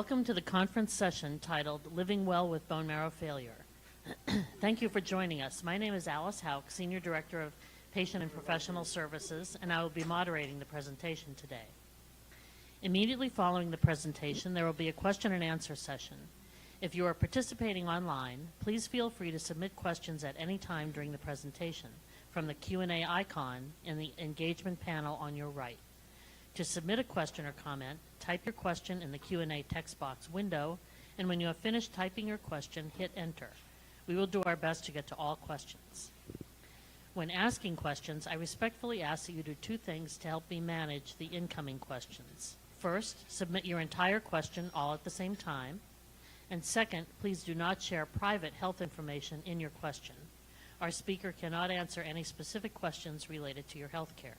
Welcome to the conference session titled Living Well with Bone Marrow Failure. Thank you for joining us. My name is Alice Hauk, Senior Director of Patient and Professional Services, and I will be moderating the presentation today. Immediately following the presentation, there will be a question and answer session. If you are participating online, please feel free to submit questions at any time during the presentation from the Q&A icon in the engagement panel on your right. To submit a question or comment, type your question in the Q&A text box window, and when you have finished typing your question, hit enter. We will do our best to get to all questions. When asking questions, I respectfully ask that you do two things to help me manage the incoming questions. First, submit your entire question all at the same time. And second, please do not share private health information in your question. Our speaker cannot answer any specific questions related to your health care.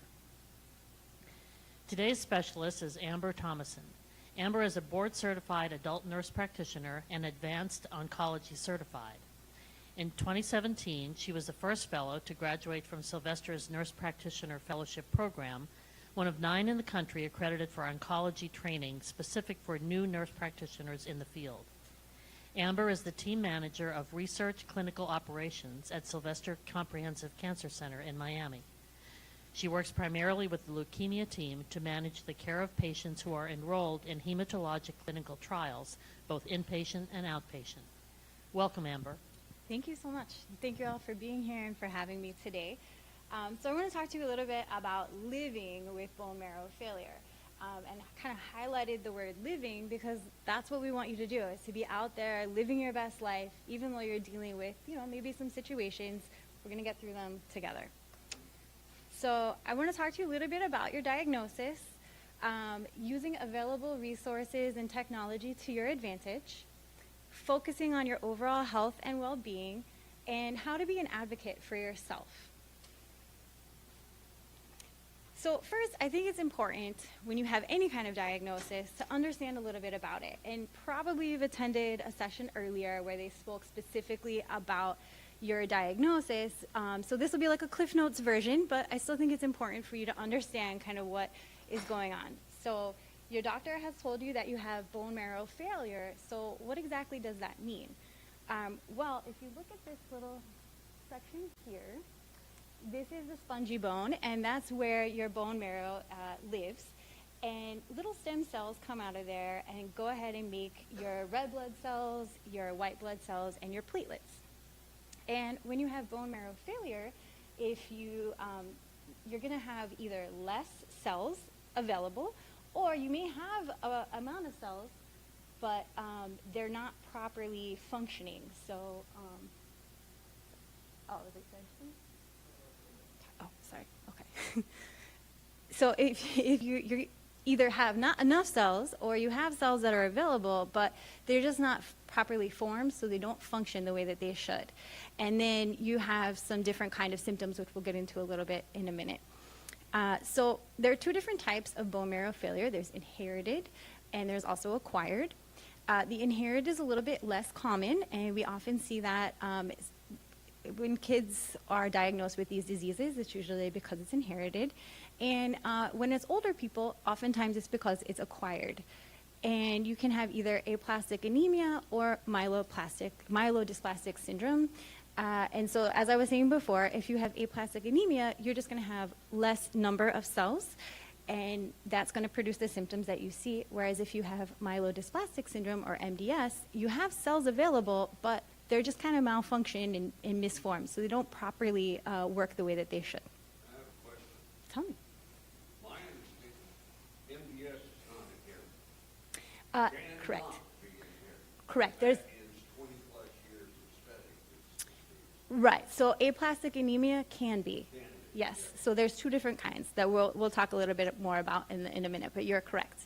Today's specialist is Amber Thomassen. Amber is a board-certified adult nurse practitioner and advanced oncology certified. In 2017, she was the first fellow to graduate from Sylvester's Nurse Practitioner Fellowship Program, one of 9 in the country accredited for oncology training specific for new nurse practitioners in the field. Amber is the team manager of research clinical operations at Sylvester Comprehensive Cancer Center in Miami. She works primarily with the leukemia team to manage the care of patients who are enrolled in hematologic clinical trials, both inpatient and outpatient. Welcome, Amber. Thank you so much. Thank you all for being here and for having me today. So I want to talk to you a little bit about living with bone marrow failure. And kind of highlighted the word living because that's what we want you to do, is to be out there living your best life, even though you're dealing with, maybe some situations. We're going to get through them together. So I want to talk to you a little bit about your diagnosis, using available resources and technology to your advantage, focusing on your overall health and well-being, and how to be an advocate for yourself. So first, I think it's important when you have any kind of diagnosis to understand a little bit about it. And probably you've attended a session earlier where they spoke specifically about your diagnosis. So this will be like a Cliff Notes version, but I still think it's important for you to understand kind of what is going on. So your doctor has told you that you have bone marrow failure. So what exactly does that mean? Well, if you look at this little section here, this is the spongy bone, and that's where your bone marrow lives. And little stem cells come out of there and go ahead and make your red blood cells, your white blood cells, and your platelets. And when you have bone marrow failure, if you're going to have either less cells available, or you may have an amount of cells, but they're not properly functioning. So, is it said? Oh, sorry. Okay. So if you either have not enough cells or you have cells that are available, but they're just not properly formed, so they don't function the way that they should. And then you have some different kind of symptoms, which we'll get into a little bit in a minute. So there are two different types of bone marrow failure. There's inherited and there's also acquired. The inherited is a little bit less common, and we often see that when kids are diagnosed with these diseases, it's usually because it's inherited. And when it's older people, oftentimes it's because it's acquired. And you can have either aplastic anemia or myelodysplastic syndrome. And so, as I was saying before, if you have aplastic anemia, you're just going to have less number of cells, and that's going to produce the symptoms that you see. Whereas if you have myelodysplastic syndrome, or MDS, you have cells available, but they're just kind of malfunctioned and misformed, so they don't properly work the way that they should. I have a question. Tell me. My understanding, MDS is not inherited. Correct. Not be inherited. Correct. That is 20 plus years of study. Right. So aplastic anemia can be. Yes. So there's two different kinds that we'll talk a little bit more about in a minute, but you're correct.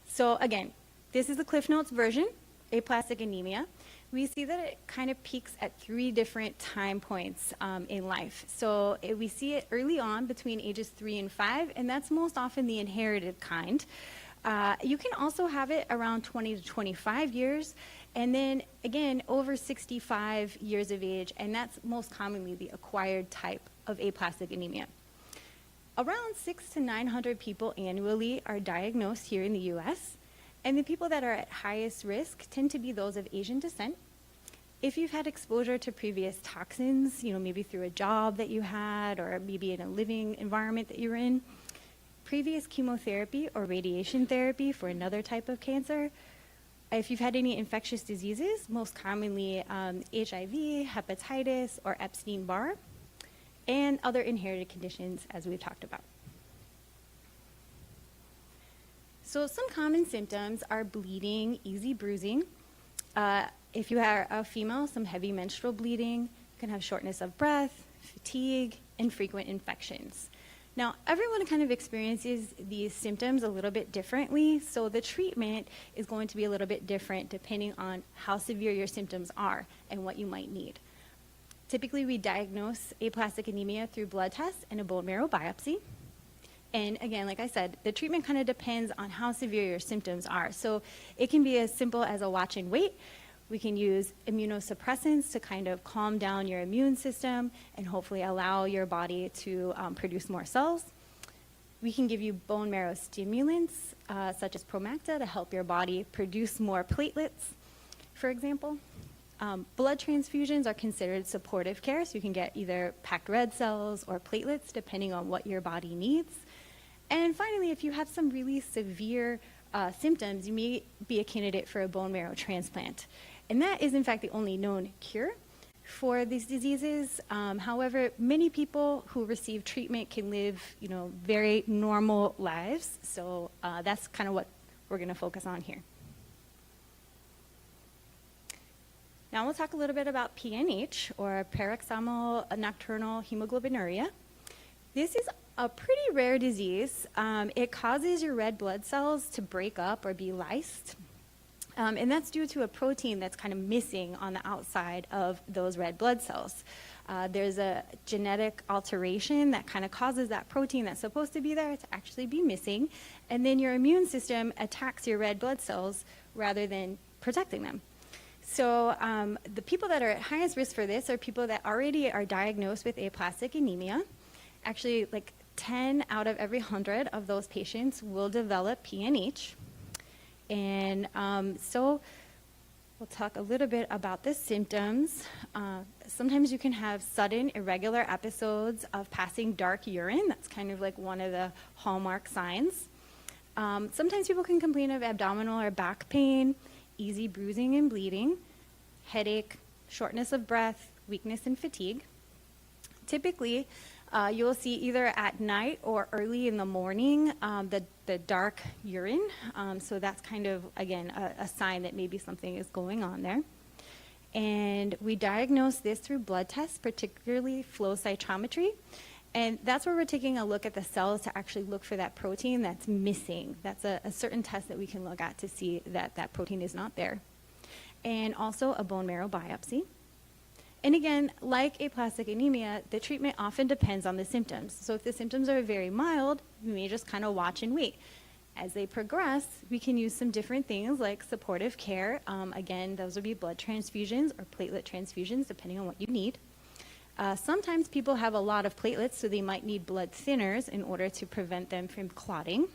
So again, this is the Cliff Notes version. Aplastic anemia, we see that it kind of peaks at 3 different time points in life. So we see it early on between ages 3 and 5, and that's most often the inherited kind. You can also have it around 20 to 25 years, and then again over 65 years of age, and that's most commonly the acquired type of aplastic anemia. Around 600 to 900 people annually are diagnosed here in the U.S., And the people that are at highest risk tend to be those of Asian descent. If you've had exposure to previous toxins, maybe through a job that you had or maybe in a living environment that you were in, previous chemotherapy or radiation therapy for another type of cancer, if you've had any infectious diseases, most commonly HIV, hepatitis, or Epstein-Barr, and other inherited conditions as we've talked about. So some common symptoms are bleeding, easy bruising. If you are a female, some heavy menstrual bleeding. You can have shortness of breath, fatigue, and frequent infections. Now, everyone kind of experiences these symptoms a little bit differently, so the treatment is going to be a little bit different depending on how severe your symptoms are and what you might need. Typically, we diagnose aplastic anemia through blood tests and a bone marrow biopsy. And again, like I said, the treatment kind of depends on how severe your symptoms are. So it can be as simple as a watch and wait. We can use immunosuppressants to kind of calm down your immune system and hopefully allow your body to produce more cells. We can give you bone marrow stimulants, such as Promacta, to help your body produce more platelets, for example. Blood transfusions are considered supportive care, so you can get either packed red cells or platelets, depending on what your body needs. And finally, if you have some really severe symptoms, you may be a candidate for a bone marrow transplant. And that is, in fact, the only known cure for these diseases. However, many people who receive treatment can live, very normal lives. So that's kind of what we're going to focus on here. Now we'll talk a little bit about PNH, or paroxysmal nocturnal hemoglobinuria. This is a pretty rare disease. It causes your red blood cells to break up or be lysed. And that's due to a protein that's kind of missing on the outside of those red blood cells. There's a genetic alteration that kind of causes that protein that's supposed to be there to actually be missing. And then your immune system attacks your red blood cells rather than protecting them. So the people that are at highest risk for this are people that already are diagnosed with aplastic anemia. Actually, like 10 out of every 100 of those patients will develop PNH. And so we'll talk a little bit about the symptoms. Sometimes you can have sudden, irregular episodes of passing dark urine. That's kind of like one of the hallmark signs. Sometimes people can complain of abdominal or back pain, easy bruising and bleeding, headache, shortness of breath, weakness and fatigue. Typically, you'll see either at night or early in the morning the dark urine. So that's kind of, again, a sign that maybe something is going on there. And we diagnose this through blood tests, particularly flow cytometry. And that's where we're taking a look at the cells to actually look for that protein that's missing. That's a certain test that we can look at to see that that protein is not there. And also a bone marrow biopsy. And again, like aplastic anemia, the treatment often depends on the symptoms. So if the symptoms are very mild, we may just kind of watch and wait. As they progress, we can use some different things like supportive care. Again, those would be blood transfusions or platelet transfusions, depending on what you need. Sometimes people have a lot of platelets, so they might need blood thinners in order to prevent them from clotting.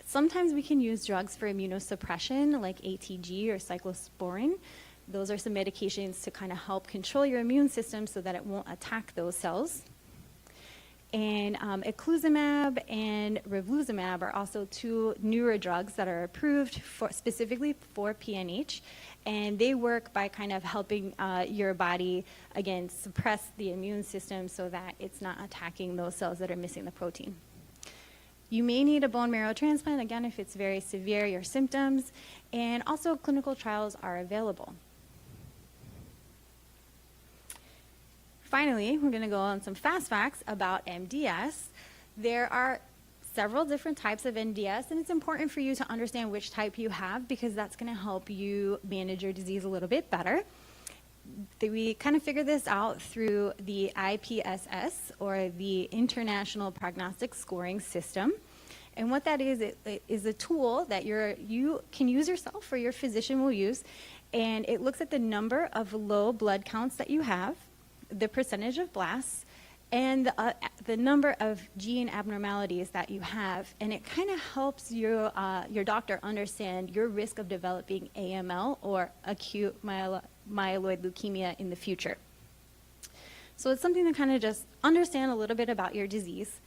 Sometimes we can use drugs for immunosuppression, like ATG or cyclosporin. Those are some medications to kind of help control your immune system so that it won't attack those cells. And eculizumab and rivluzumab are also two newer drugs that are approved specifically for PNH. And they work by kind of helping your body, again, suppress the immune system so that it's not attacking those cells that are missing the protein. You may need a bone marrow transplant, again, if it's very severe, your symptoms. And also clinical trials are available. Finally, we're going to go on some fast facts about MDS. There are several different types of MDS, and it's important for you to understand which type you have because that's going to help you manage your disease a little bit better. We kind of figured this out through the IPSS, or the International Prognostic Scoring System. And what that is, it is a tool that you can use yourself or your physician will use, and it looks at the number of low blood counts that you have, the percentage of blasts, and the number of gene abnormalities that you have. And it kind of helps your doctor understand your risk of developing AML or acute myeloid leukemia in the future. So it's something to kind of just understand a little bit about your disease.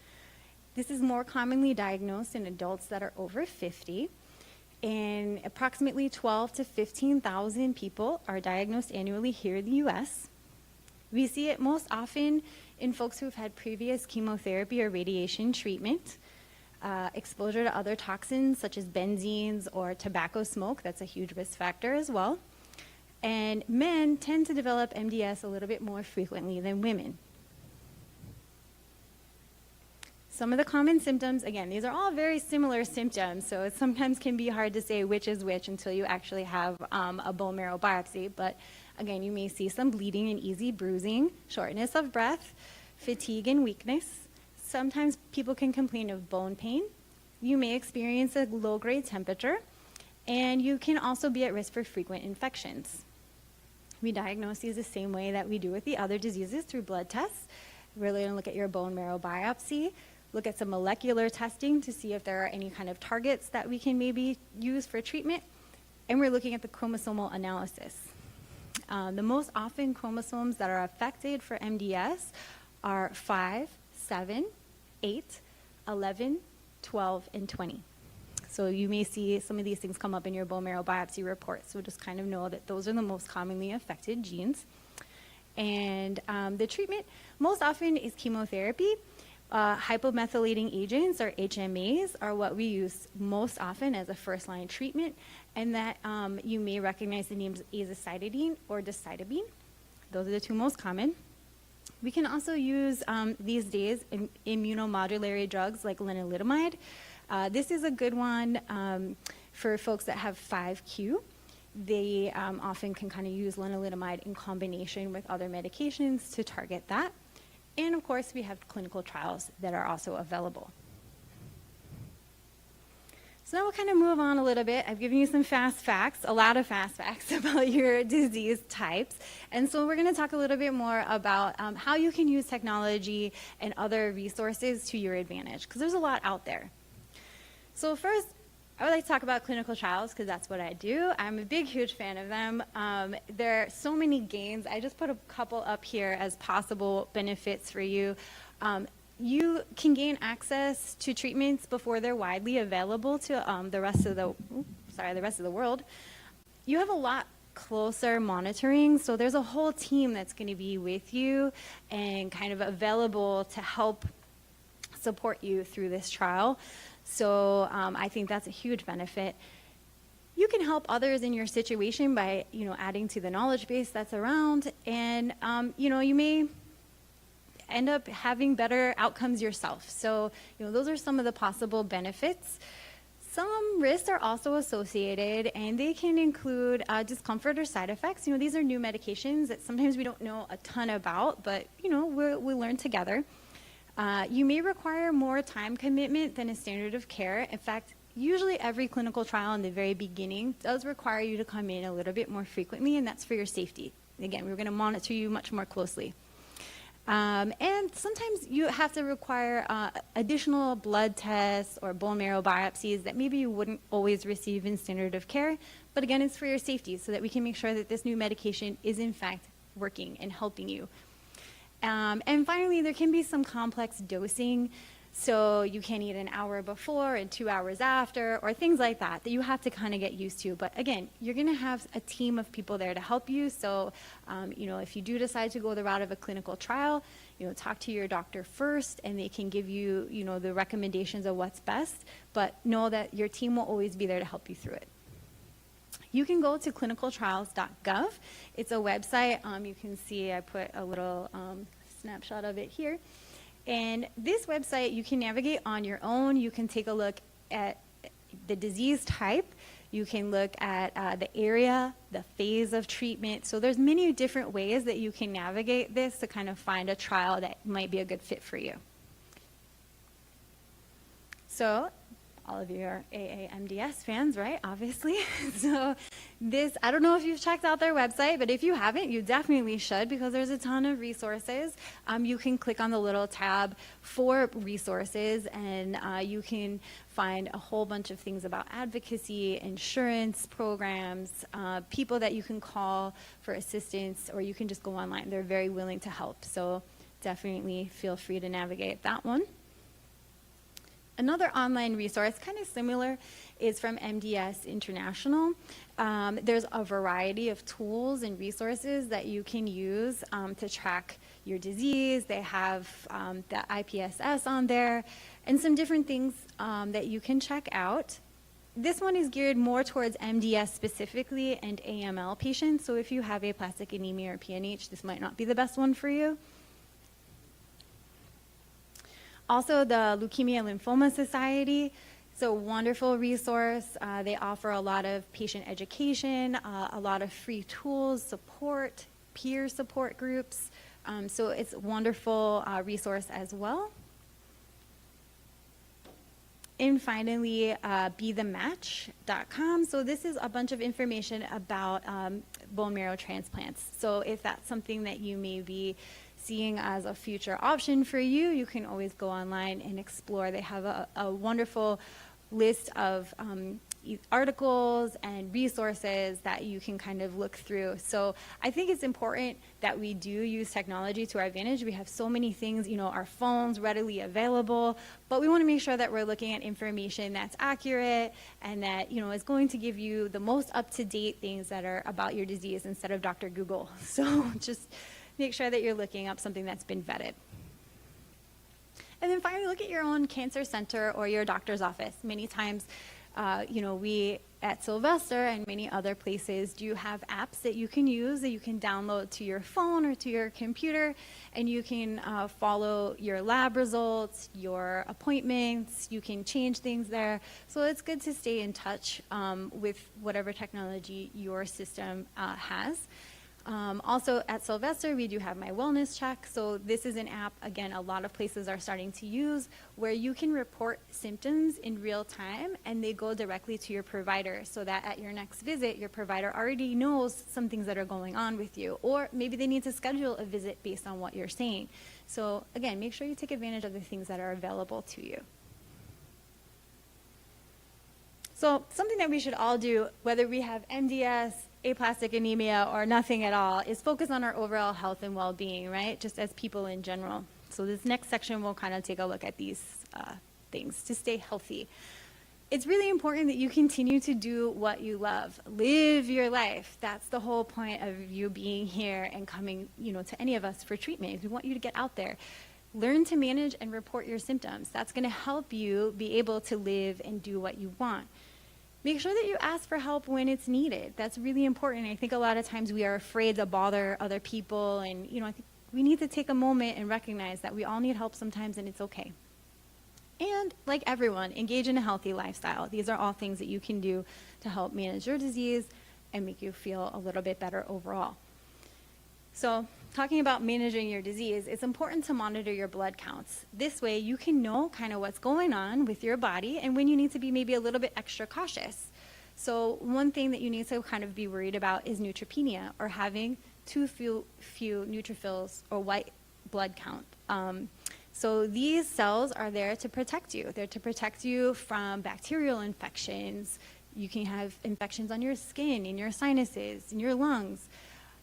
This is more commonly diagnosed in adults that are over 50. And approximately 12 to 15,000 people are diagnosed annually here in the US. We see it most often in folks who've had previous chemotherapy or radiation treatment, exposure to other toxins such as benzenes or tobacco smoke. That's a huge risk factor as well. And men tend to develop MDS a little bit more frequently than women. Some of the common symptoms, again, these are all very similar symptoms, so it sometimes can be hard to say which is which until you actually have a bone marrow biopsy. But again, you may see some bleeding and easy bruising, shortness of breath, fatigue and weakness. Sometimes people can complain of bone pain. You may experience a low-grade temperature, and you can also be at risk for frequent infections. We diagnose these the same way that we do with the other diseases, through blood tests. We're going to look at your bone marrow biopsy, look at some molecular testing to see if there are any kind of targets that we can maybe use for treatment, and we're looking at the chromosomal analysis. The most often chromosomes that are affected for MDS are 5, 7, 8, 11, 12, and 20. So you may see some of these things come up in your bone marrow biopsy report, so just kind of know that those are the most commonly affected genes. And the treatment most often is chemotherapy. Hypomethylating agents, or HMAs, are what we use most often as a first-line treatment, and that you may recognize the names azacitidine or decitabine. Those are the two most common. We can also use, these days, immunomodulatory drugs like lenalidomide. This is a good one for folks that have 5Q. They often can kind of use lenalidomide in combination with other medications to target that. And of course, we have clinical trials that are also available. So now we'll kind of move on a little bit. I've given you some fast facts, a lot of fast facts about your disease types. And so we're going to talk a little bit more about how you can use technology and other resources to your advantage, because there's a lot out there. So first, I would like to talk about clinical trials, because that's what I do. I'm a big, huge fan of them. There are so many gains. I just put a couple up here as possible benefits for you. You can gain access to treatments before they're widely available to the rest of the world. You have a lot closer monitoring, so there's a whole team that's going to be with you and kind of available to help support you through this trial. So I think that's a huge benefit. You can help others in your situation by, adding to the knowledge base that's around, and you may end up having better outcomes yourself. So those are some of the possible benefits. Some risks are also associated, and they can include discomfort or side effects. These are new medications that sometimes we don't know a ton about, but we learn together. You may require more time commitment than a standard of care. In fact, usually every clinical trial in the very beginning does require you to come in a little bit more frequently, and that's for your safety. Again, we're going to monitor you much more closely. And sometimes you have to require additional blood tests or bone marrow biopsies that maybe you wouldn't always receive in standard of care. But again, it's for your safety, so that we can make sure that this new medication is in fact working and helping you. And finally, there can be some complex dosing, so you can eat an hour before and 2 hours after, or things like that you have to kind of get used to. But again, you're going to have a team of people there to help you. So, if you do decide to go the route of a clinical trial, talk to your doctor first, and they can give you, the recommendations of what's best. But know that your team will always be there to help you through it. You can go to clinicaltrials.gov. It's a website. You can see I put a little snapshot of it here. And this website you can navigate on your own. You can take a look at the disease type. You can look at the area, the phase of treatment. So there's many different ways that you can navigate this to kind of find a trial that might be a good fit for you. So all of you are AAMDS fans, right? Obviously. So this, I don't know if you've checked out their website, but if you haven't, you definitely should, because there's a ton of resources. You can click on the little tab for resources, and you can find a whole bunch of things about advocacy, insurance programs, people that you can call for assistance, or you can just go online. They're very willing to help. So definitely feel free to navigate that one. Another online resource, kind of similar, is from MDS International. There's a variety of tools and resources that you can use to track your disease. They have the IPSS on there and some different things that you can check out. This one is geared more towards MDS specifically and AML patients. So if you have aplastic anemia or PNH, this might not be the best one for you. Also, the Leukemia Lymphoma Society, it's a wonderful resource. They offer a lot of patient education, a lot of free tools, support, peer support groups. So it's a wonderful resource as well. And finally, BeTheMatch.com. So this is a bunch of information about bone marrow transplants. So if that's something that you may be seeing as a future option for you, you can always go online and explore. They have a wonderful list of articles and resources that you can kind of look through. So I think it's important that we do use technology to our advantage. We have so many things, our phones readily available, but we want to make sure that we're looking at information that's accurate and that, is going to give you the most up-to-date things that are about your disease instead of Dr. Google. So just make sure that you're looking up something that's been vetted. And then finally, look at your own cancer center or your doctor's office. Many times, we at Sylvester and many other places do have apps that you can use, that you can download to your phone or to your computer, and you can follow your lab results, your appointments, you can change things there. So it's good to stay in touch with whatever technology your system has. Also at Sylvester, we do have My Wellness Check. So this is an app, again, a lot of places are starting to use, where you can report symptoms in real time and they go directly to your provider, so that at your next visit, your provider already knows some things that are going on with you, or maybe they need to schedule a visit based on what you're saying. So again, make sure you take advantage of the things that are available to you. So something that we should all do, whether we have MDS, aplastic anemia, or nothing at all, is focus on our overall health and well-being, right? Just as people in general. So this next section, we'll kind of take a look at these things to stay healthy. It's really important that you continue to do what you love. Live your life. That's the whole point of you being here and coming, to any of us for treatment. We want you to get out there. Learn to manage and report your symptoms. That's going to help you be able to live and do what you want. Make sure that you ask for help when it's needed. That's really important. I think a lot of times we are afraid to bother other people, and I think we need to take a moment and recognize that we all need help sometimes, and it's okay. And like everyone, engage in a healthy lifestyle. These are all things that you can do to help manage your disease and make you feel a little bit better overall. So talking about managing your disease, it's important to monitor your blood counts. This way you can know kind of what's going on with your body and when you need to be maybe a little bit extra cautious. So one thing that you need to kind of be worried about is neutropenia, or having too few neutrophils or white blood count. So these cells are there to protect you. They're to protect you from bacterial infections. You can have infections on your skin, in your sinuses, in your lungs.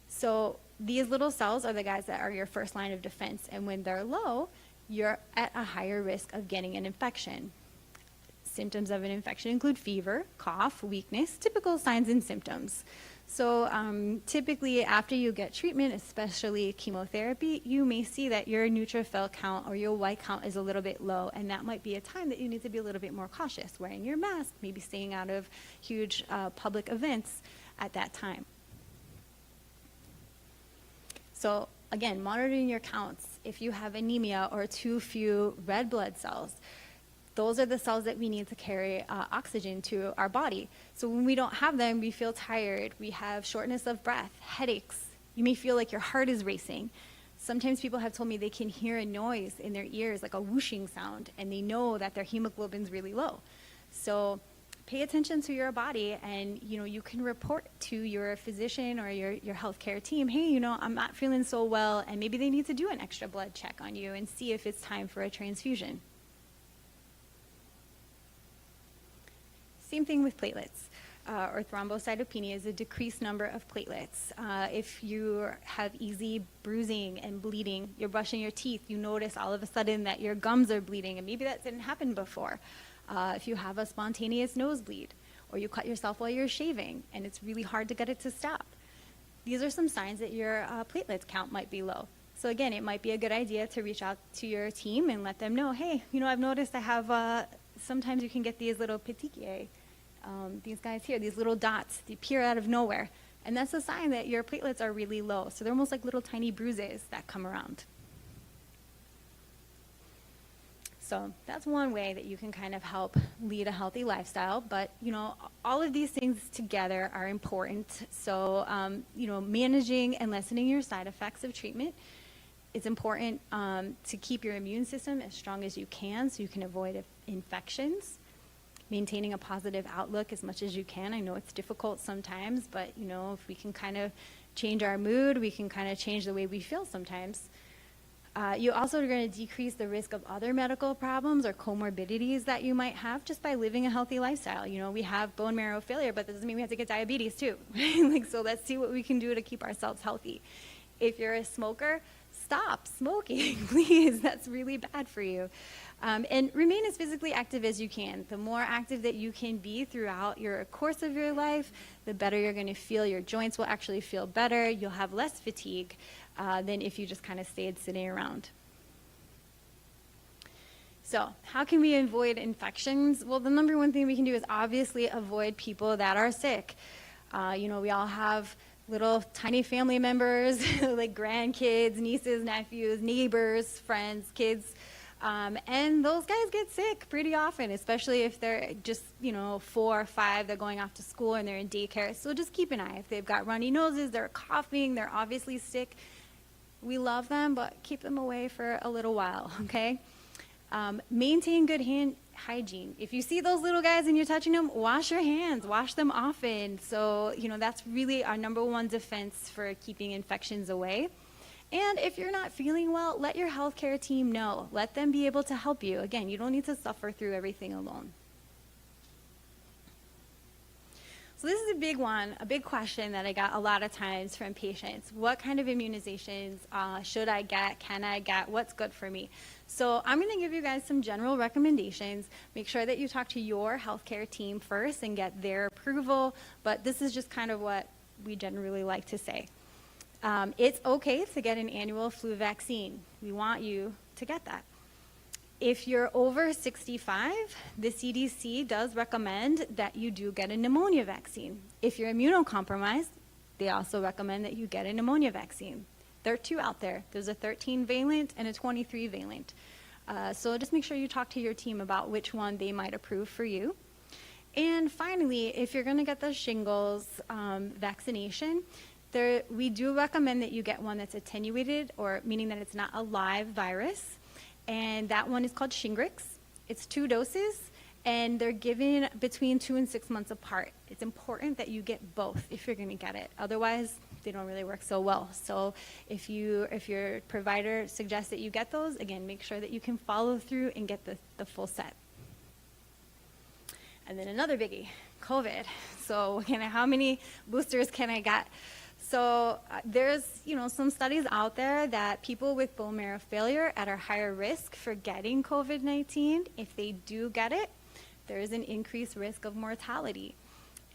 So these little cells are the guys that are your first line of defense, and when they're low, you're at a higher risk of getting an infection. Symptoms of an infection include fever, cough, weakness, typical signs and symptoms. So typically after you get treatment, especially chemotherapy, you may see that your neutrophil count or your white count is a little bit low, and that might be a time that you need to be a little bit more cautious, wearing your mask, maybe staying out of huge public events at that time. So again, monitoring your counts. If you have anemia or too few red blood cells, those are the cells that we need to carry oxygen to our body. So when we don't have them, we feel tired. We have shortness of breath, headaches. You may feel like your heart is racing. Sometimes people have told me they can hear a noise in their ears, like a whooshing sound, and they know that their hemoglobin's really low. So pay attention to your body, and you can report to your physician or your healthcare team, hey, I'm not feeling so well, and maybe they need to do an extra blood check on you and see if it's time for a transfusion. Same thing with platelets. Or thrombocytopenia is a decreased number of platelets. If you have easy bruising and bleeding, you're brushing your teeth, you notice all of a sudden that your gums are bleeding, and maybe that didn't happen before. If you have a spontaneous nosebleed, or you cut yourself while you're shaving, and it's really hard to get it to stop. These are some signs that your platelets count might be low. So again, it might be a good idea to reach out to your team and let them know, hey, I've noticed I have, sometimes you can get these little petechiae, these guys here, these little dots, they appear out of nowhere. And that's a sign that your platelets are really low. So they're almost like little tiny bruises that come around. So that's one way that you can kind of help lead a healthy lifestyle. But, all of these things together are important. So, managing and lessening your side effects of treatment. It's important to keep your immune system as strong as you can so you can avoid infections. Maintaining a positive outlook as much as you can. I know it's difficult sometimes, but, if we can kind of change our mood, we can kind of change the way we feel sometimes. You also are going to decrease the risk of other medical problems or comorbidities that you might have just by living a healthy lifestyle. We have bone marrow failure, but that doesn't mean we have to get diabetes too. So let's see what we can do to keep ourselves healthy. If you're a smoker, stop smoking, please. That's really bad for you. And remain as physically active as you can. The more active that you can be throughout your course of your life, the better you're going to feel. Your joints will actually feel better. You'll have less fatigue than if you just kind of stayed sitting around. So how can we avoid infections? Well, the number one thing we can do is obviously avoid people that are sick. We all have little tiny family members, like grandkids, nieces, nephews, neighbors, friends, kids. And those guys get sick pretty often, especially if they're just, 4 or 5, they're going off to school and they're in daycare. So just keep an eye. If they've got runny noses, they're coughing, they're obviously sick, we love them, but keep them away for a little while, okay? Maintain good hand hygiene. If you see those little guys and you're touching them, wash your hands, wash them often. So, that's really our number one defense for keeping infections away. And if you're not feeling well, let your healthcare team know. Let them be able to help you. Again, you don't need to suffer through everything alone. So this is a big one, a big question that I got a lot of times from patients. What kind of immunizations should I get? Can I get? What's good for me? So I'm going to give you guys some general recommendations. Make sure that you talk to your healthcare team first and get their approval. But this is just kind of what we generally like to say. It's okay to get an annual flu vaccine. We want you to get that. If you're over 65, the CDC does recommend that you do get a pneumonia vaccine. If you're immunocompromised, they also recommend that you get a pneumonia vaccine. There are 2 out there. There's a 13-valent and a 23-valent. So just make sure you talk to your team about which one they might approve for you. And finally, if you're going to get the shingles vaccination, we do recommend that you get one that's attenuated, or meaning that it's not a live virus. And that one is called Shingrix. It's 2 doses, and they're given between 2 and 6 months apart. It's important that you get both if you're going to get it. Otherwise, they don't really work so well. So if your provider suggests that you get those, again, make sure that you can follow through and get the full set. And then another biggie, COVID. So how many boosters can I get? So there's, some studies out there that people with bone marrow failure are higher risk for getting COVID-19. If they do get it, there is an increased risk of mortality.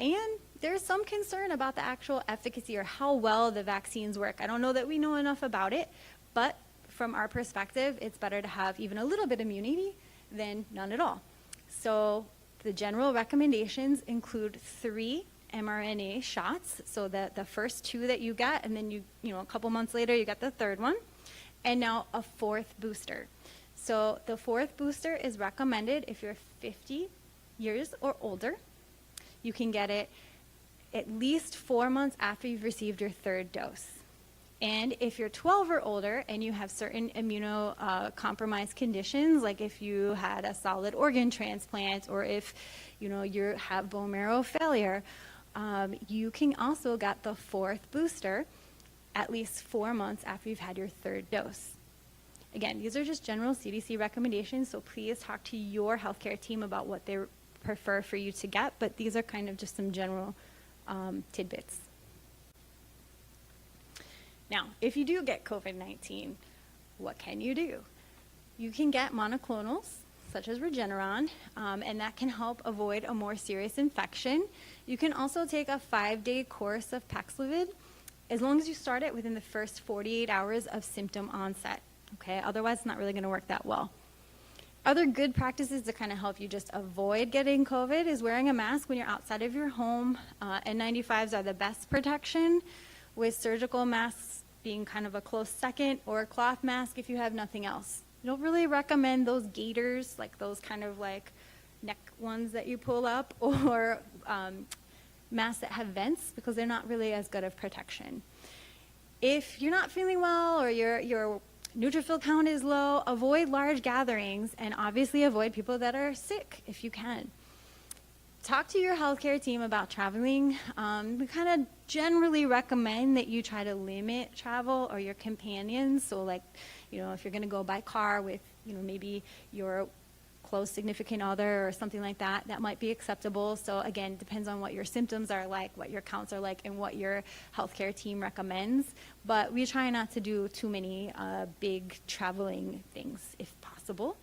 And there's some concern about the actual efficacy or how well the vaccines work. I don't know that we know enough about it, but from our perspective, it's better to have even a little bit of immunity than none at all. So the general recommendations include 3 mRNA shots, so that the first 2 that you get, and then a couple months later you get the 3rd one, and now a 4th booster. So the 4th booster is recommended if you're 50 years or older. You can get it at least 4 months after you've received your 3rd dose. And if you're 12 or older and you have certain immunocompromised conditions, like if you had a solid organ transplant or if you have bone marrow failure, you can also get the 4th booster at least 4 months after you've had your 3rd dose. Again, these are just general CDC recommendations, so please talk to your healthcare team about what they prefer for you to get, but these are kind of just some general tidbits. Now, if you do get COVID-19, what can you do? You can get monoclonals, such as Regeneron, and that can help avoid a more serious infection. You can also take a 5-day course of Paxlovid, as long as you start it within the first 48 hours of symptom onset. Okay, otherwise it's not really going to work that well. Other good practices to kind of help you just avoid getting COVID is wearing a mask when you're outside of your home. N95s are the best protection, with surgical masks being kind of a close second, or a cloth mask if you have nothing else. I don't really recommend those gaiters, like those kind of like neck ones that you pull up, or masks that have vents, because they're not really as good of protection. If you're not feeling well or your neutrophil count is low, avoid large gatherings, and obviously avoid people that are sick if you can. Talk to your healthcare team about traveling. We kind of generally recommend that you try to limit travel or your companions. So like, if you're going to go by car with, maybe your close significant other or something like that, that might be acceptable. So again, depends on what your symptoms are like, what your counts are like, and what your healthcare team recommends. But we try not to do too many big traveling things if possible.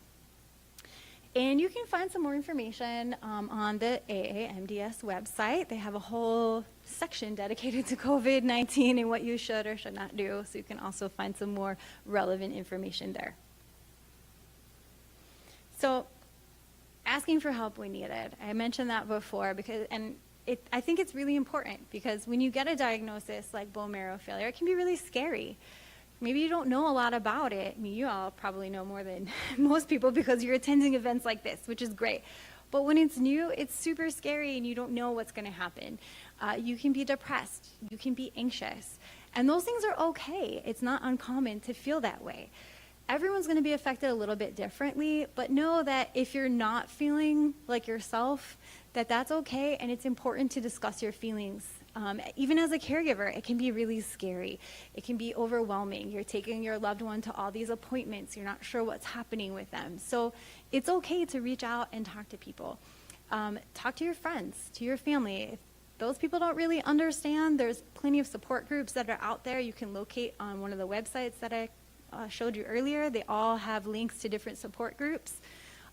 And you can find some more information on the AAMDS website. They have a whole section dedicated to COVID-19 and what you should or should not do. So you can also find some more relevant information there. So asking for help when needed. I mentioned that before I think it's really important, because when you get a diagnosis like bone marrow failure, it can be really scary. Maybe you don't know a lot about it. I mean, you all probably know more than most people because you're attending events like this, which is great. But when it's new, it's super scary and you don't know what's going to happen. You can be depressed. You can be anxious. And those things are okay. It's not uncommon to feel that way. Everyone's going to be affected a little bit differently, but know that if you're not feeling like yourself, that's okay, and it's important to discuss your feelings. Even as a caregiver, it can be really scary. It can be overwhelming. You're taking your loved one to all these appointments. You're not sure what's happening with them. So it's okay to reach out and talk to people. Talk to your friends, to your family. If those people don't really understand, there's plenty of support groups that are out there. You can locate on one of the websites that I showed you earlier. They all have links to different support groups.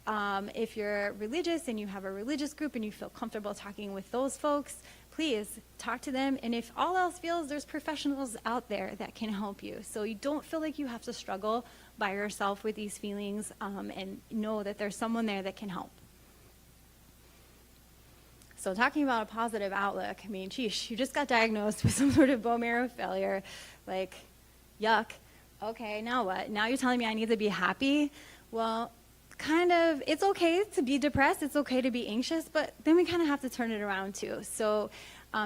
If you're religious and you have a religious group and you feel comfortable talking with those folks, please talk to them. And if all else fails, there's professionals out there that can help you. So you don't feel like you have to struggle by yourself with these feelings, and know that there's someone there that can help. So talking about a positive outlook, I mean, geez, you just got diagnosed with some sort of bone marrow failure. Like, yuck. Okay, now what? Now you're telling me I need to be happy? Well, it's okay to be depressed, it's okay to be anxious, but then we kind of have to turn it around too. So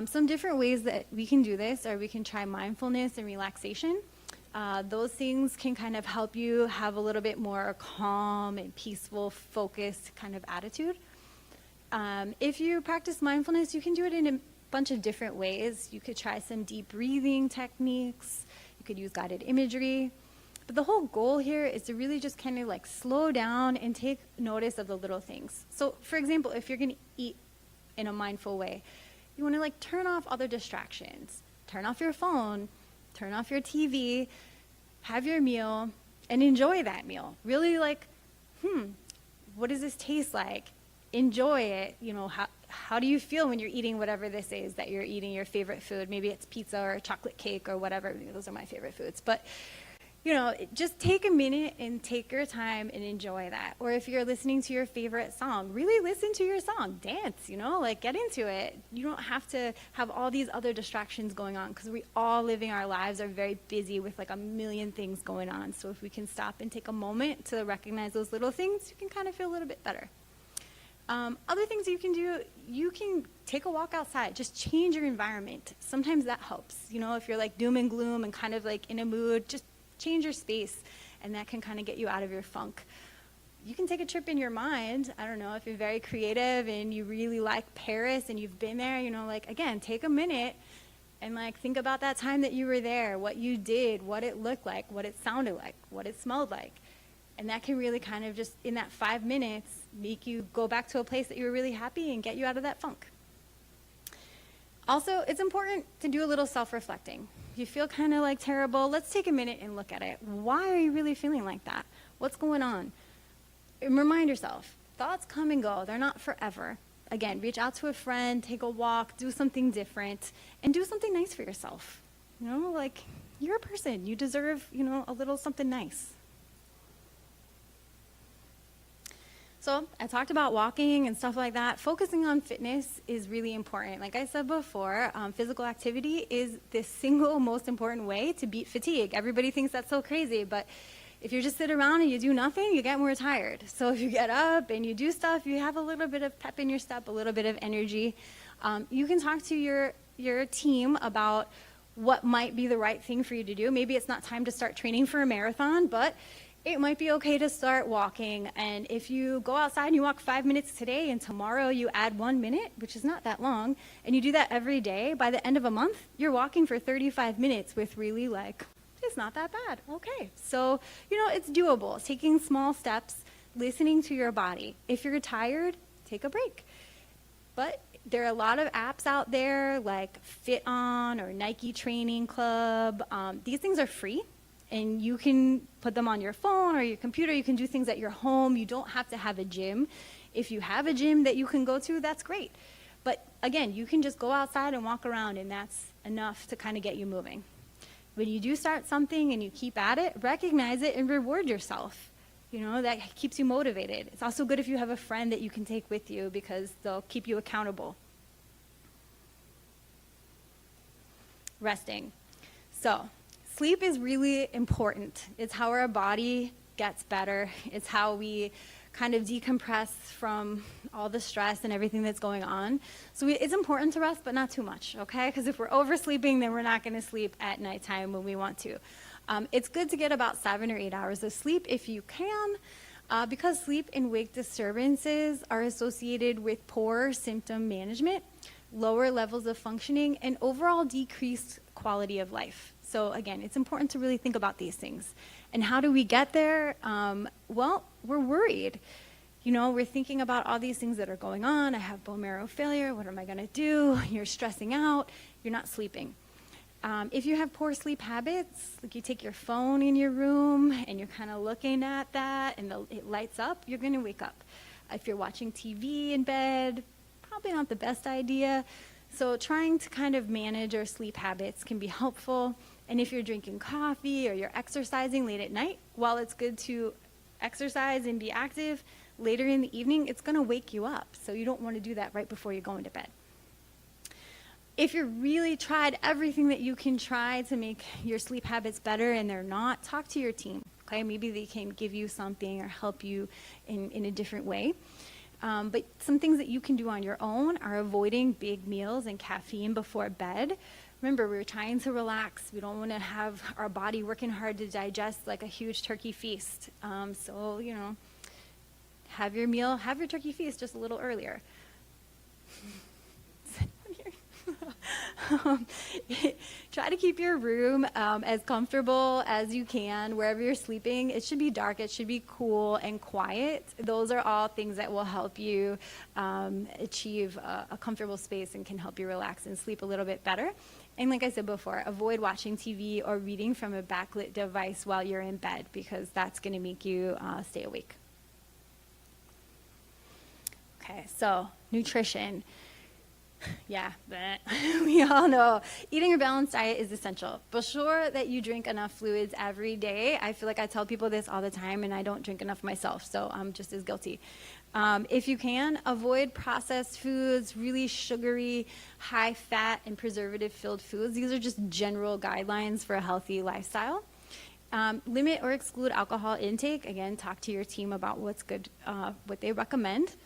some different ways that we can do this are we can try mindfulness and relaxation. Those things can kind of help you have a little bit more calm and peaceful, focused kind of attitude. If you practice mindfulness, you can do it in a bunch of different ways. You could try some deep breathing techniques. You could use guided imagery. But the whole goal here is to really just kind of like slow down and take notice of the little things. So for example, if you're going to eat in a mindful way, you want to like turn off other distractions, turn off your phone, turn off your TV, have your meal, and enjoy that meal. Really like, what does this taste like? Enjoy it. How do you feel when you're eating whatever this is that you're eating, your favorite food? Maybe it's pizza or chocolate cake or whatever. Those are my favorite foods. But just take a minute and take your time and enjoy that. Or if you're listening to your favorite song, really listen to your song, dance, get into it. You don't have to have all these other distractions going on, because we all living our lives are very busy with like a million things going on. So if we can stop and take a moment to recognize those little things, you can kind of feel a little bit better. Other things you can do, you can take a walk outside. Just change your environment. Sometimes that helps. You know, if you're like doom and gloom and kind of like in a mood, just change your space, and that can kind of get you out of your funk. You can take a trip in your mind. I don't know, if you're very creative and you really like Paris and you've been there, you know, like, again, take a minute and like think about that time that you were there, what you did, what it looked like, what it sounded like, what it smelled like. And that can really kind of just, in that 5 minutes, make you go back to a place that you were really happy and get you out of that funk. Also, it's important to do a little self-reflecting. If you feel kind of like terrible, let's take a minute and look at it. Why are you really feeling like that? What's going on? And remind yourself, thoughts come and go. They're not forever. Again, reach out to a friend, take a walk, do something different, and do something nice for yourself. You know, like, you're a person. You deserve, you know, a little something nice. So I talked about walking and stuff like that. Focusing on fitness is really important. Like I said before, physical activity is the single most important way to beat fatigue. Everybody thinks that's so crazy, but if you just sit around and you do nothing, you get more tired. So if you get up and you do stuff, you have a little bit of pep in your step, a little bit of energy. You can talk to your team about what might be the right thing for you to do. Maybe it's not time to start training for a marathon, but it might be okay to start walking. And if you go outside and you walk 5 minutes today and tomorrow you add 1 minute, which is not that long, and you do that every day, by the end of a month, you're walking for 35 minutes with really like, it's not that bad. Okay. So, you know, it's doable. Taking small steps, listening to your body. If you're tired, take a break. But there are a lot of apps out there like Fit On or Nike Training Club. These things are free. And you can put them on your phone or your computer. You can do things at your home. You don't have to have a gym. If you have a gym that you can go to, that's great. But again, you can just go outside and walk around, and that's enough to kind of get you moving. When you do start something and you keep at it, recognize it and reward yourself. You know, that keeps you motivated. It's also good if you have a friend that you can take with you because they'll keep you accountable. Resting. So, sleep is really important. It's how our body gets better. It's how we kind of decompress from all the stress and everything that's going on. So it's important to rest, but not too much, okay? Because if we're oversleeping, then we're not going to sleep at nighttime when we want to. It's good to get about 7 or 8 hours of sleep if you can, because sleep and wake disturbances are associated with poor symptom management, lower levels of functioning, and overall decreased quality of life. So again, it's important to really think about these things. And how do we get there? Well, we're worried. You know, we're thinking about all these things that are going on. I have bone marrow failure. What am I going to do? You're stressing out. You're not sleeping. If you have poor sleep habits, like you take your phone in your room and you're kind of looking at that and it lights up, you're going to wake up. If you're watching TV in bed, probably not the best idea. So trying to kind of manage our sleep habits can be helpful. And if you're drinking coffee or you're exercising late at night, while it's good to exercise and be active, later in the evening, it's going to wake you up. So you don't want to do that right before you go into bed. If you really tried everything that you can try to make your sleep habits better and they're not, talk to your team. Okay, maybe they can give you something or help you in a different way. But some things that you can do on your own are avoiding big meals and caffeine before bed. Remember, we're trying to relax. We don't want to have our body working hard to digest like a huge turkey feast. So, you know, have your meal, have your turkey feast just a little earlier. Try to keep your room as comfortable as you can wherever you're sleeping. It should be dark, it should be cool and quiet. Those are all things that will help you achieve a comfortable space and can help you relax and sleep a little bit better. And like I said before, avoid watching TV or reading from a backlit device while you're in bed because that's going to make you stay awake. Okay, so nutrition. Yeah, we all know eating a balanced diet is essential. Be sure that you drink enough fluids every day. I feel like I tell people this all the time, and I don't drink enough myself, so I'm just as guilty. If you can, avoid processed foods, really sugary, high-fat, and preservative-filled foods. These are just general guidelines for a healthy lifestyle. Limit or exclude alcohol intake. Again, talk to your team about what's good, what they recommend.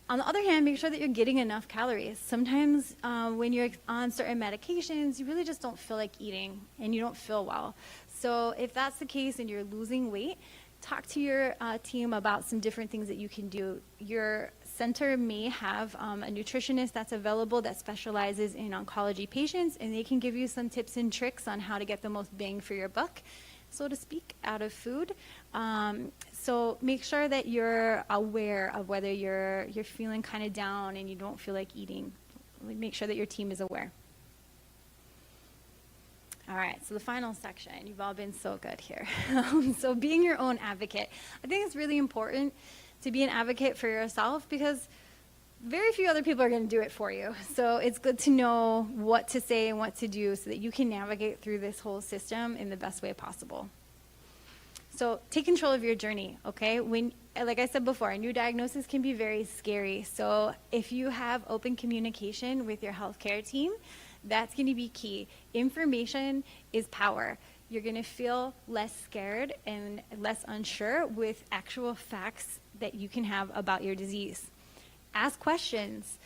On the other hand, make sure that you're getting enough calories. Sometimes when you're on certain medications, you really just don't feel like eating and you don't feel well. So if that's the case and you're losing weight, talk to your team about some different things that you can do. Your center may have a nutritionist that's available that specializes in oncology patients, and they can give you some tips and tricks on how to get the most bang for your buck, so to speak, out of food. So make sure that you're aware of whether you're feeling kind of down and you don't feel like eating. Make sure that your team is aware. All right, so the final section. You've all been so good here. So being your own advocate. I think it's really important to be an advocate for yourself because very few other people are going to do it for you. So it's good to know what to say and what to do so that you can navigate through this whole system in the best way possible. So take control of your journey, okay? Like I said before, a new diagnosis can be very scary. So if you have open communication with your healthcare team, that's going to be key. Information is power. You're going to feel less scared and less unsure with actual facts that you can have about your disease. Ask questions.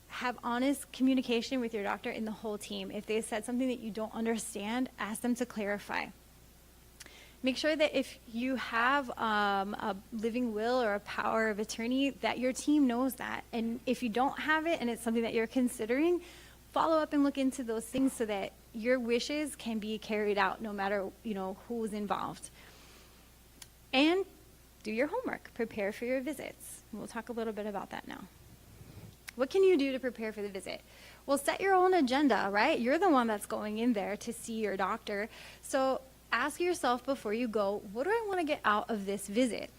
Have honest communication with your doctor and the whole team. If they said something that you don't understand, ask them to clarify. Make sure that if you have a living will or a power of attorney, that your team knows that. And if you don't have it and it's something that you're considering, follow up and look into those things so that your wishes can be carried out no matter, who's involved. And do your homework. Prepare for your visits. We'll talk a little bit about that now. What can you do to prepare for the visit? Well, set your own agenda, right? You're the one that's going in there to see your doctor. So ask yourself before you go, what do I want to get out of this visit?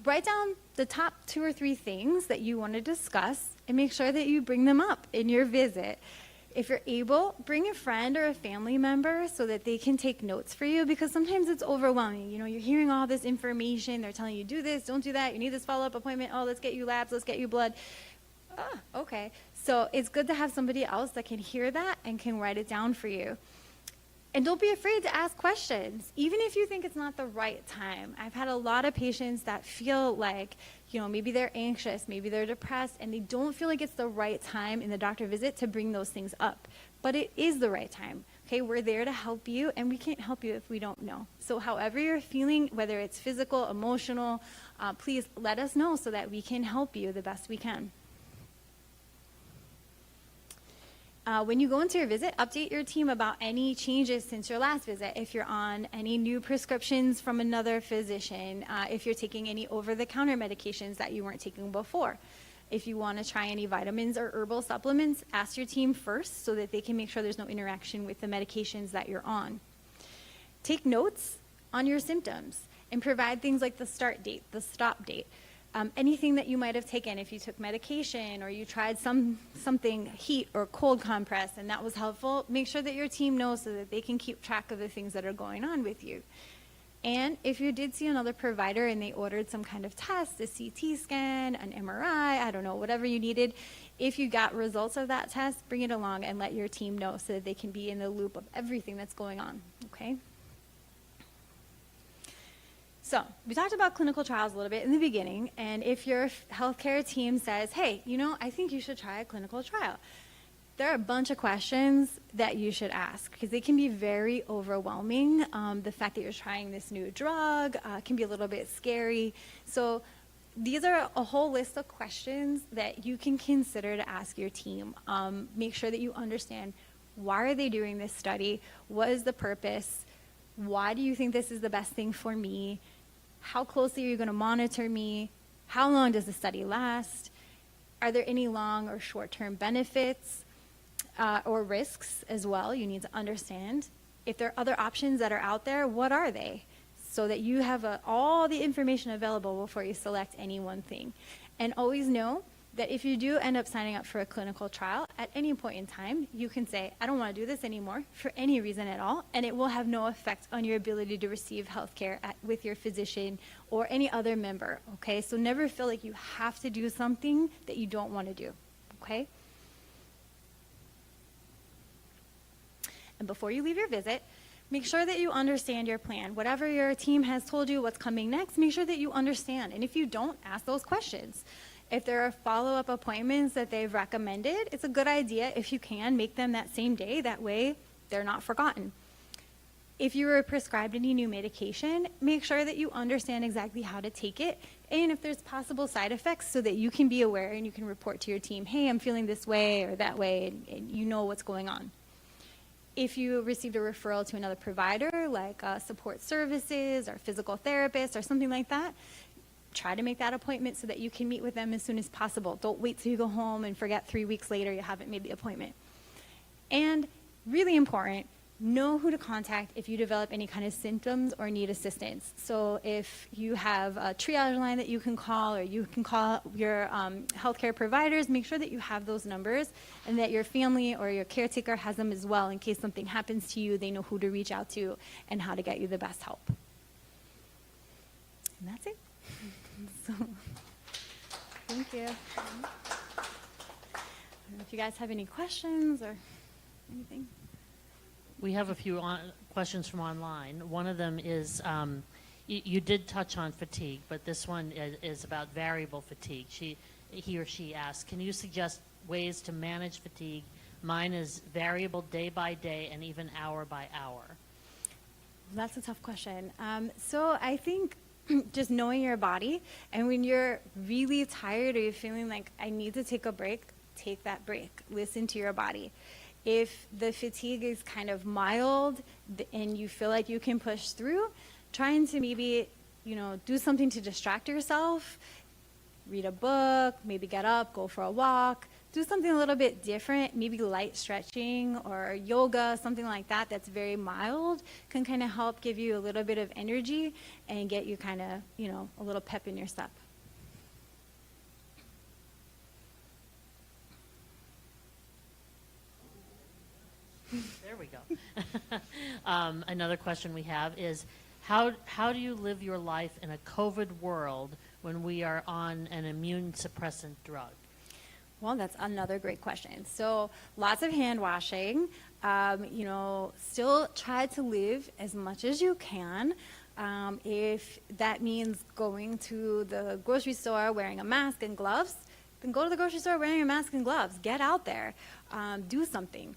Write down the top 2 or 3 things that you want to discuss and make sure that you bring them up in your visit. If you're able, bring a friend or a family member so that they can take notes for you, because sometimes it's overwhelming. You're hearing all this information. They're telling you, do this, don't do that. You need this follow-up appointment. Oh, let's get you labs. Let's get you blood. Okay. So it's good to have somebody else that can hear that and can write it down for you. And don't be afraid to ask questions, even if you think it's not the right time. I've had a lot of patients that feel like, maybe they're anxious, maybe they're depressed, and they don't feel like it's the right time in the doctor visit to bring those things up. But it is the right time. Okay, we're there to help you, and we can't help you if we don't know. So however you're feeling, whether it's physical, emotional, please let us know so that we can help you the best we can. When you go into your visit, update your team about any changes since your last visit. If you're on any new prescriptions from another physician, if you're taking any over-the-counter medications that you weren't taking before. If you want to try any vitamins or herbal supplements, ask your team first so that they can make sure there's no interaction with the medications that you're on. Take notes on your symptoms and provide things like the start date, the stop date. Anything that you might have taken, if you took medication or you tried something heat or cold compress and that was helpful, make sure that your team knows so that they can keep track of the things that are going on with you. And if you did see another provider and they ordered some kind of test, a CT scan, an MRI, I don't know, whatever you needed, if you got results of that test, bring it along and let your team know so that they can be in the loop of everything that's going on, okay? So we talked about clinical trials a little bit in the beginning, and if your healthcare team says, hey, I think you should try a clinical trial, there are a bunch of questions that you should ask because they can be very overwhelming. The fact that you're trying this new drug can be a little bit scary. So these are a whole list of questions that you can consider to ask your team. Make sure that you understand, why are they doing this study? What is the purpose? Why do you think this is the best thing for me? How closely are you going to monitor me? How long does the study last? Are there any long or short-term benefits or risks as well? You need to understand. If there are other options that are out there, what are they? So that you have all the information available before you select any one thing. And always know that if you do end up signing up for a clinical trial, at any point in time, you can say, I don't want to do this anymore for any reason at all, and it will have no effect on your ability to receive health care with your physician or any other member, okay? So never feel like you have to do something that you don't want to do, okay? And before you leave your visit, make sure that you understand your plan. Whatever your team has told you what's coming next, make sure that you understand. And if you don't, ask those questions. If there are follow-up appointments that they've recommended, it's a good idea, if you can, make them that same day. That way, they're not forgotten. If you were prescribed any new medication, make sure that you understand exactly how to take it, and if there's possible side effects, so that you can be aware and you can report to your team, hey, I'm feeling this way or that way, and you know what's going on. If you received a referral to another provider, like support services or physical therapist or something like that, try to make that appointment so that you can meet with them as soon as possible. Don't wait till you go home and forget 3 weeks later you haven't made the appointment. And really important, know who to contact if you develop any kind of symptoms or need assistance. So if you have a triage line that you can call, or you can call your healthcare providers, make sure that you have those numbers and that your family or your caretaker has them as well. In case something happens to you, they know who to reach out to and how to get you the best help. And that's it. So, thank you. I don't know if you guys have any questions or anything. We have a few questions from online. One of them is, you did touch on fatigue, but this one is about variable fatigue. He or she asked, can you suggest ways to manage fatigue? Mine is variable day by day and even hour by hour. That's a tough question. So I think just knowing your body, and when you're really tired or you're feeling like I need to take a break, take that break. Listen to your body. If the fatigue is kind of mild and you feel like you can push through, trying to maybe, do something to distract yourself, read a book, maybe get up, go for a walk, do something a little bit different, maybe light stretching or yoga, something like that that's very mild, can kind of help give you a little bit of energy and get you kind of, a little pep in your step. There we go. Another question we have is, how do you live your life in a COVID world when we are on an immune suppressant drug? Well, that's another great question. So lots of hand washing, still try to live as much as you can. If that means going to the grocery store wearing a mask and gloves, then go to the grocery store wearing a mask and gloves. Get out there, do something.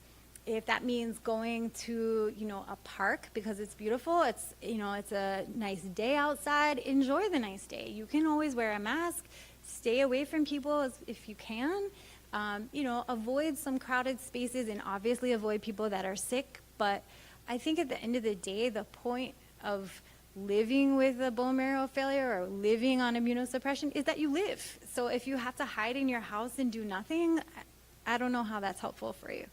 If that means going to, a park because it's beautiful, it's a nice day outside, enjoy the nice day. You can always wear a mask, stay away from people if you can, avoid some crowded spaces and obviously avoid people that are sick. But I think at the end of the day, the point of living with a bone marrow failure or living on immunosuppression is that you live. So if you have to hide in your house and do nothing, I don't know how that's helpful for you.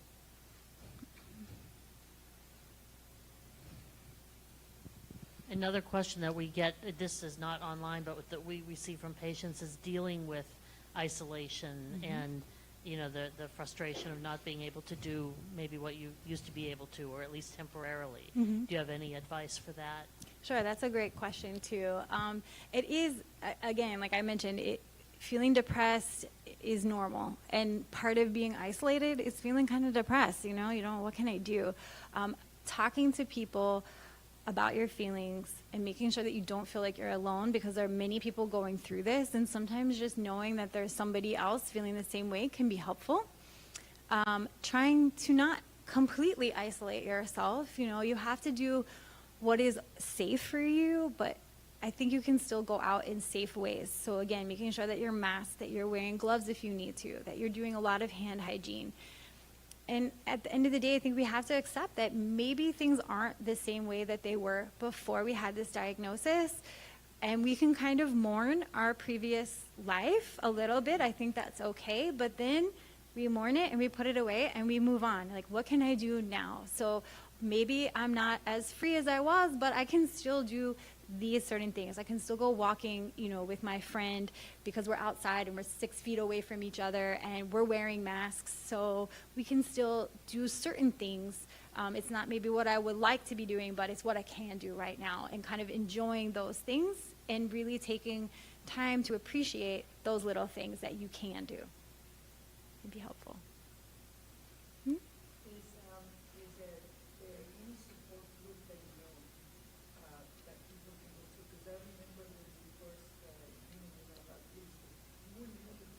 Another question that we get, this is not online, but that we receive from patients, is dealing with isolation and, the frustration of not being able to do maybe what you used to be able to, or at least temporarily. Do you have any advice for that? Sure, that's a great question too. It is, again, like I mentioned, feeling depressed is normal, and part of being isolated is feeling kind of depressed. What can I do? Talking to people about your feelings and making sure that you don't feel like you're alone, because there are many people going through this, and sometimes just knowing that there's somebody else feeling the same way can be helpful. Trying to not completely isolate yourself. You have to do what is safe for you, but I think you can still go out in safe ways. So again, making sure that you're masked, that you're wearing gloves if you need to, that you're doing a lot of hand hygiene. And at the end of the day, I think we have to accept that maybe things aren't the same way that they were before we had this diagnosis. And we can kind of mourn our previous life a little bit. I think that's okay. But then we mourn it and we put it away and we move on. Like, what can I do now? So maybe I'm not as free as I was, but I can still do these certain things. I can still go walking, with my friend, because we're outside and we're 6 feet away from each other and we're wearing masks. So we can still do certain things. It's not maybe what I would like to be doing, but it's what I can do right now, and kind of enjoying those things and really taking time to appreciate those little things that you can do. It'd be helpful. Is there any support group that you know that people can go to? Because I remember when we first knew about this, you wouldn't have the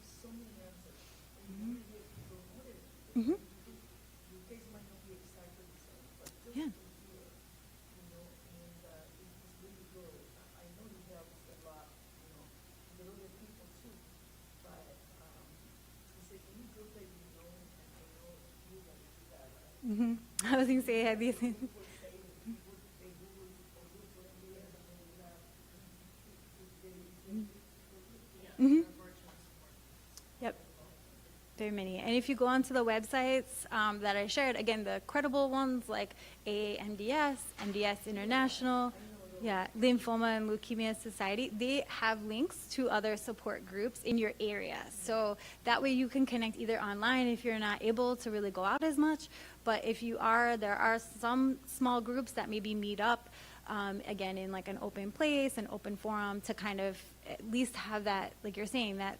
using say these. Mhm. Yep. Very many. And if you go onto the websites that I shared, again, the credible ones like AAMDS, MDS International, yeah, Lymphoma and Leukemia Society, they have links to other support groups in your area. So that way you can connect either online if you're not able to really go out as much, but if you are, there are some small groups that maybe meet up, again, in like an open place, an open forum to kind of at least have that, like you're saying, that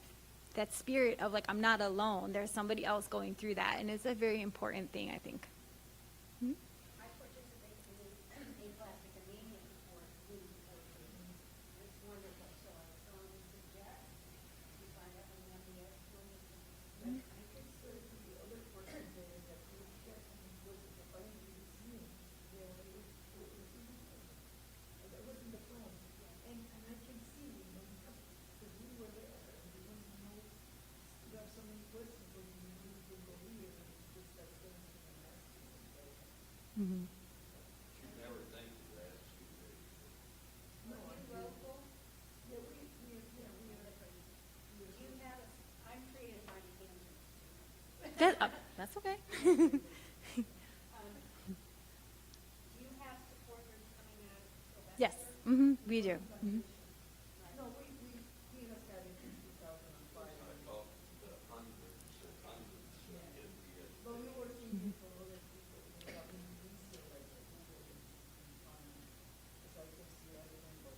spirit of like, I'm not alone. There's somebody else going through that. And it's a very important thing, I think. Hmm? I participated in aplastic anemia before, it's wonderful, so I strongly suggest you find out when the MDS one is. I consider the other person there that you check and was the funny you see, there it wasn't the phone, and I can see, because we were there, and we want to know, you have so many questions, but you need to go here, and it's just that thing, and asking. Mhm. You never think of that, No, I'm local. Yeah, we have, I'm creative minded cancer. That's okay. Do you have support groups coming out of Sylvester? Yes, we do. Mhm. No, we have had it in 2005. I thought the hundreds and hundreds of MDS. But we were thinking for other people, you know, in Greece, like, Google and find, because I can see, I remember.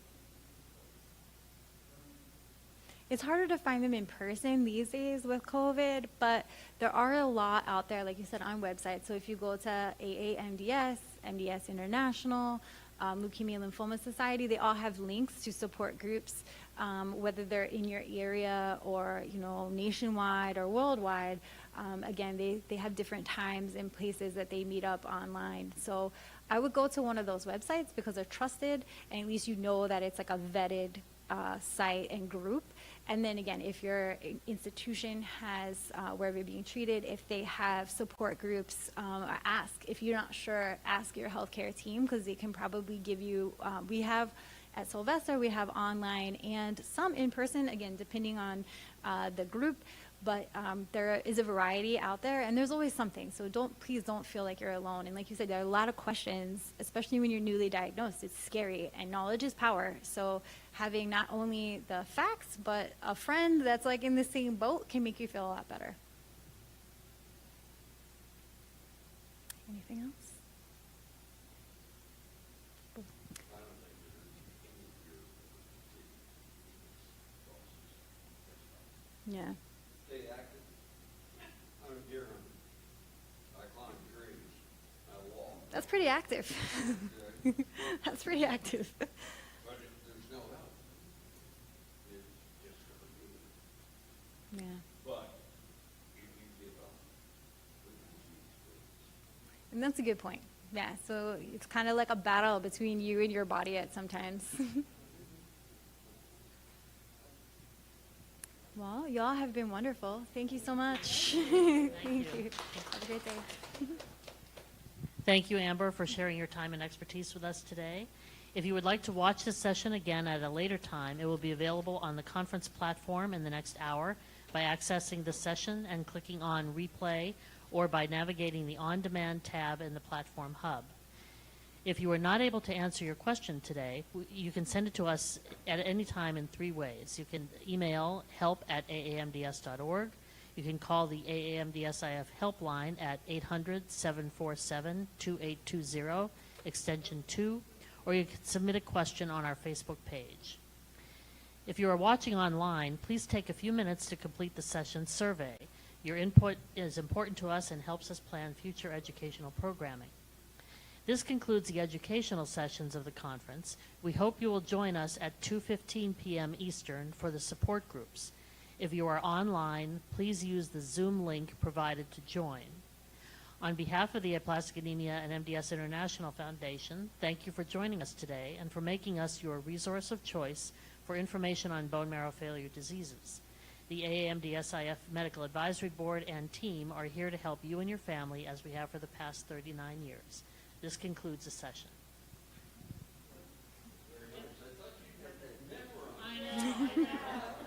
It's harder to find them in person these days with COVID, but there are a lot out there, like you said, on websites. So if you go to AAMDS, MDS International, Leukemia and Lymphoma Society, they all have links to support groups, whether they're in your area or, you know, nationwide or worldwide. Again, they have different times and places that they meet up online. So I would go to one of those websites because they're trusted, and at least you know that it's like a vetted site and group. And then again, if your institution has where you're being treated, if they have support groups, ask. If you're not sure, ask your healthcare team because they can probably give you, we have at Sylvester, we have online and some in person, again, depending on the group. But there is a variety out there, and there's always something. So please don't feel like you're alone. And like you said, there are a lot of questions, especially when you're newly diagnosed. It's scary, and knowledge is power. So having not only the facts, but a friend that's like in the same boat can make you feel a lot better. Anything else? I don't think there's any of your bosses. Yeah. Stay active. I'm a deer hunter. I climb trees. I walk. That's pretty active. Okay? That's pretty active. But there's no help. It's just for you. Yeah. But if you give up, we can see And that's a good point. Yeah, so it's kind of like a battle between you and your body at sometimes. Well, y'all have been wonderful. Thank you so much. Thank you. Have a great day. Thank you, Amber, for sharing your time and expertise with us today. If you would like to watch this session again at a later time, it will be available on the conference platform in the next hour by accessing the session and clicking on replay or by navigating the on-demand tab in the platform hub. If you are not able to answer your question today, you can send it to us at any time in 3 ways. You can email help@aamds.org. You can call the AAMDSIF helpline at 800-747-2820, extension 2, or you can submit a question on our Facebook page. If you are watching online, please take a few minutes to complete the session survey. Your input is important to us and helps us plan future educational programming. This concludes the educational sessions of the conference. We hope you will join us at 2:15 p.m. Eastern for the support groups. If you are online, please use the Zoom link provided to join. On behalf of the Aplastic Anemia and MDS International Foundation, thank you for joining us today and for making us your resource of choice for information on bone marrow failure diseases. The AAMD-SIF Medical Advisory Board and team are here to help you and your family as we have for the past 39 years. This concludes the session. I thought you had that memorized. I know.